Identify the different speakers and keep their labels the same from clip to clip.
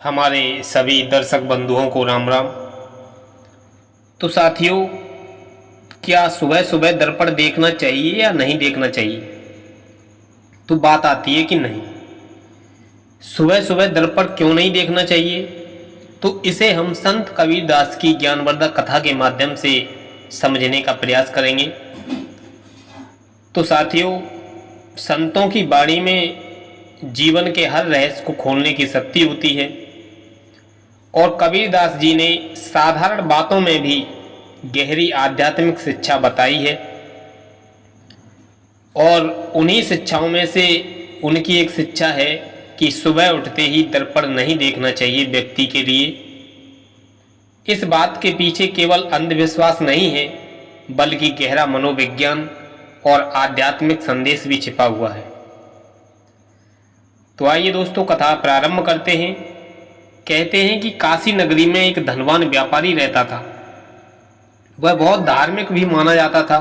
Speaker 1: हमारे सभी दर्शक बंधुओं को राम राम। तो साथियों, क्या सुबह सुबह दर्पण देखना चाहिए या नहीं देखना चाहिए? तो बात आती है कि नहीं, सुबह सुबह दर्पण क्यों नहीं देखना चाहिए? तो इसे हम संत कबीरदास की ज्ञानवर्धक कथा के माध्यम से समझने का प्रयास करेंगे। तो साथियों, संतों की वाणी में जीवन के हर रहस्य को खोलने की शक्ति होती है और कबीरदास जी ने साधारण बातों में भी गहरी आध्यात्मिक शिक्षा बताई है। और उन्हीं शिक्षाओं में से उनकी एक शिक्षा है कि सुबह उठते ही दर्पण नहीं देखना चाहिए व्यक्ति के लिए। इस बात के पीछे केवल अंधविश्वास नहीं है, बल्कि गहरा मनोविज्ञान और आध्यात्मिक संदेश भी छिपा हुआ है। तो आइए दोस्तों, कथा प्रारंभ करते हैं। कहते हैं कि काशी नगरी में एक धनवान व्यापारी रहता था। वह बहुत धार्मिक भी माना जाता था,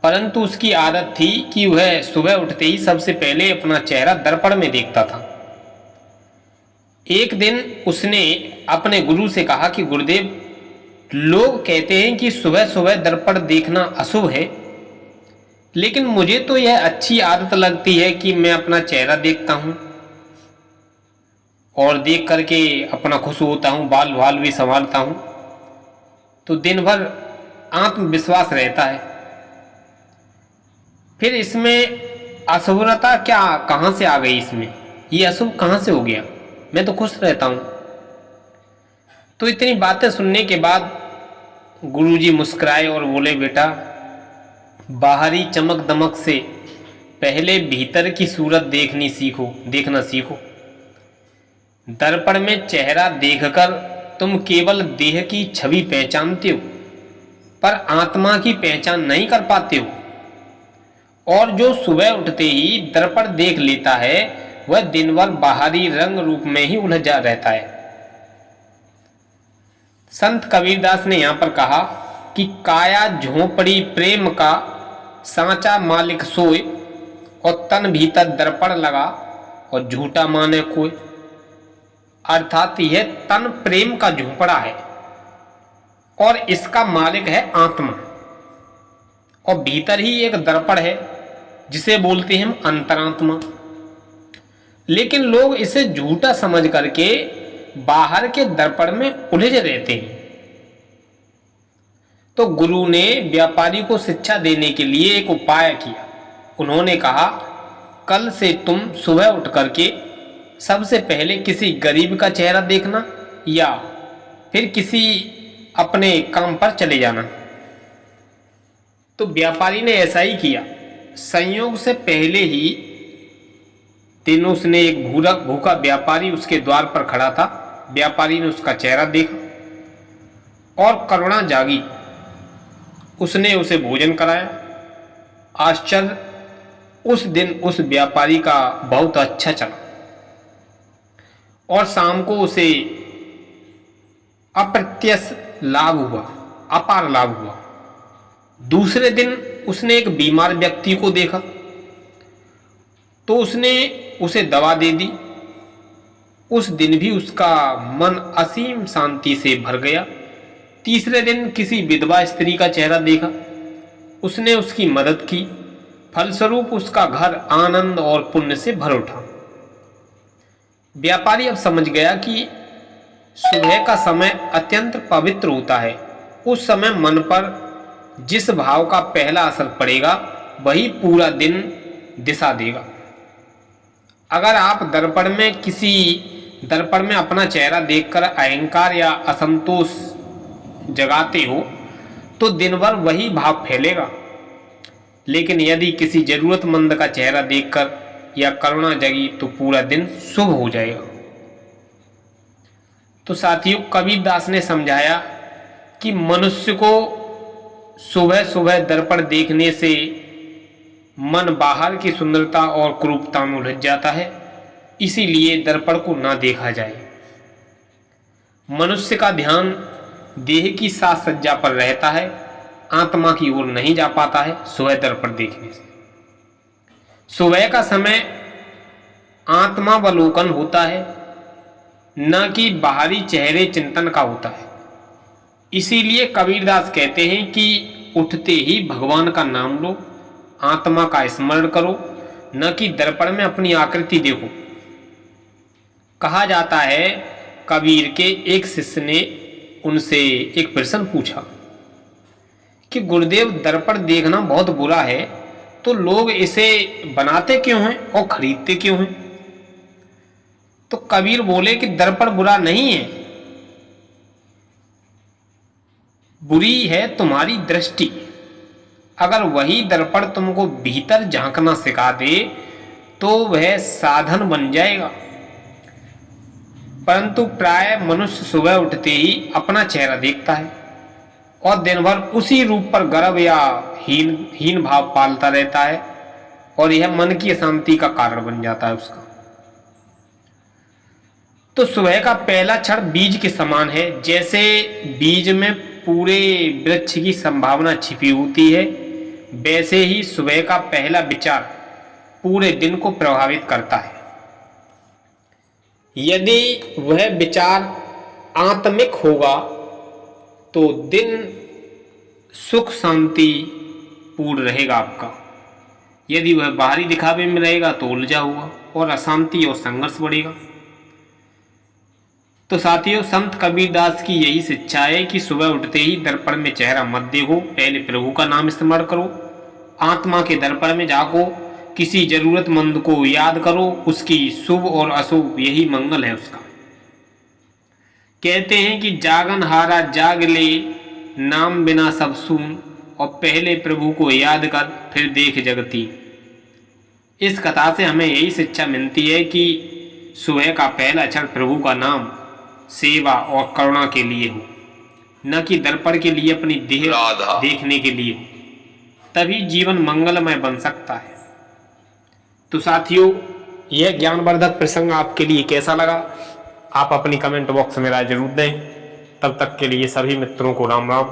Speaker 1: परंतु उसकी आदत थी कि वह सुबह उठते ही सबसे पहले अपना चेहरा दर्पण में देखता था। एक दिन उसने अपने गुरु से कहा कि गुरुदेव, लोग कहते हैं कि सुबह सुबह दर्पण देखना अशुभ है, लेकिन मुझे तो यह अच्छी आदत लगती है कि मैं अपना चेहरा देखता हूँ और देख करके अपना खुश होता हूँ, बाल बाल भी संभालता हूँ, तो दिन भर आत्मविश्वास रहता है। फिर इसमें अशुभता क्या, कहाँ से आ गई? इसमें ये अशुभ कहाँ से हो गया? मैं तो खुश रहता हूँ। तो इतनी बातें सुनने के बाद गुरुजी मुस्कुराए और बोले, बेटा, बाहरी चमक दमक से पहले भीतर की सूरत देखना सीखो। दर्पण में चेहरा देखकर तुम केवल देह की छवि पहचानते हो, पर आत्मा की पहचान नहीं कर पाते हो। और जो सुबह उठते ही दर्पण देख लेता है, वह दिन भर बाहरी रंग रूप में ही उलझा रहता है। संत कबीरदास ने यहाँ पर कहा कि काया झोंपड़ी प्रेम का सांचा मालिक सोए, और तन भीतर दर्पण लगा और झूठा माने कोई। अर्थात यह तन प्रेम का झोंपड़ा है और इसका मालिक है आत्मा, और भीतर ही एक दर्पण है जिसे बोलते हैं हम अंतरात्मा। लेकिन लोग इसे झूठा समझ करके बाहर के दर्पण में उलझे रहते हैं। तो गुरु ने व्यापारी को शिक्षा देने के लिए एक उपाय किया। उन्होंने कहा, कल से तुम सुबह उठ करके सबसे पहले किसी गरीब का चेहरा देखना या फिर किसी अपने काम पर चले जाना। तो व्यापारी ने ऐसा ही किया। संयोग से पहले ही दिन उसने एक भूखा व्यापारी उसके द्वार पर खड़ा था। व्यापारी ने उसका चेहरा देखा और करुणा जागी। उसने उसे भोजन कराया। आश्चर्य, उस दिन उस व्यापारी का बहुत अच्छा चला और शाम को उसे अप्रत्यक्ष लाभ हुआ, अपार लाभ हुआ। दूसरे दिन उसने एक बीमार व्यक्ति को देखा तो उसने उसे दवा दे दी। उस दिन भी उसका मन असीम शांति से भर गया। तीसरे दिन किसी विधवा स्त्री का चेहरा देखा, उसने उसकी मदद की। फलस्वरूप उसका घर आनंद और पुण्य से भर उठा। व्यापारी अब समझ गया कि सुबह का समय अत्यंत पवित्र होता है। उस समय मन पर जिस भाव का पहला असर पड़ेगा, वही पूरा दिन दिशा देगा। अगर आप दर्पण में अपना चेहरा देखकर अहंकार या असंतोष जगाते हो, तो दिन भर वही भाव फैलेगा। लेकिन यदि किसी जरूरतमंद का चेहरा देखकर या करुणा जगी, तो पूरा दिन शुभ हो जाएगा। तो साथियों, कबीरदास ने समझाया कि मनुष्य को सुबह सुबह दर्पण देखने से मन बाहर की सुंदरता और कुरूपता में उलझ जाता है, इसीलिए दर्पण को ना देखा जाए। मनुष्य का ध्यान देह की साज सज्जा पर रहता है, आत्मा की ओर नहीं जा पाता है सुबह दर्पण देखने से। सुबह का समय आत्मावलोकन होता है, न कि बाहरी चेहरे चिंतन का होता है। इसीलिए कबीरदास कहते हैं कि उठते ही भगवान का नाम लो, आत्मा का स्मरण करो, न कि दर्पण में अपनी आकृति देखो। कहा जाता है कबीर के एक शिष्य ने उनसे एक प्रश्न पूछा कि गुरुदेव, दर्पण देखना बहुत बुरा है, तो लोग इसे बनाते क्यों हैं और खरीदते क्यों हैं? तो कबीर बोले कि दर्पण बुरा नहीं है, बुरी है तुम्हारी दृष्टि। अगर वही दर्पण तुमको भीतर झांकना सिखा दे तो वह साधन बन जाएगा। परंतु प्राय मनुष्य सुबह उठते ही अपना चेहरा देखता है और दिन भर उसी रूप पर गर्व या हीन भाव पालता रहता है, और यह मन की अशांति का कारण बन जाता है उसका। तो सुबह का पहला क्षण बीज के समान है। जैसे बीज में पूरे वृक्ष की संभावना छिपी होती है, वैसे ही सुबह का पहला विचार पूरे दिन को प्रभावित करता है। यदि वह विचार आत्मिक होगा तो दिन सुख शांति पूर्ण रहेगा आपका। यदि वह बाहरी दिखावे में रहेगा तो उलझा होगा और अशांति और संघर्ष बढ़ेगा। तो साथियों, संत कबीरदास की यही शिक्षा है कि सुबह उठते ही दर्पण में चेहरा मत देखो, पहले प्रभु का नाम स्मरण करो, आत्मा के दर्पण में झांको, किसी जरूरतमंद को याद करो, उसकी शुभ और अशुभ यही मंगल है उसका। कहते हैं कि जागन हारा जाग ले, नाम बिना सब सून, और पहले प्रभु को याद कर फिर देख जगती। इस कथा से हमें यही शिक्षा मिलती है कि सुबह का पहला क्षण प्रभु का नाम, सेवा और करुणा के लिए हो, न कि दर्पण के लिए, अपनी देह देखने के लिए हो। तभी जीवन मंगलमय बन सकता है। तो साथियों, यह ज्ञानवर्धक प्रसंग आपके लिए कैसा लगा, आप अपनी कमेंट बॉक्स में राय जरूर दें। तब तक के लिए सभी मित्रों को राम राम।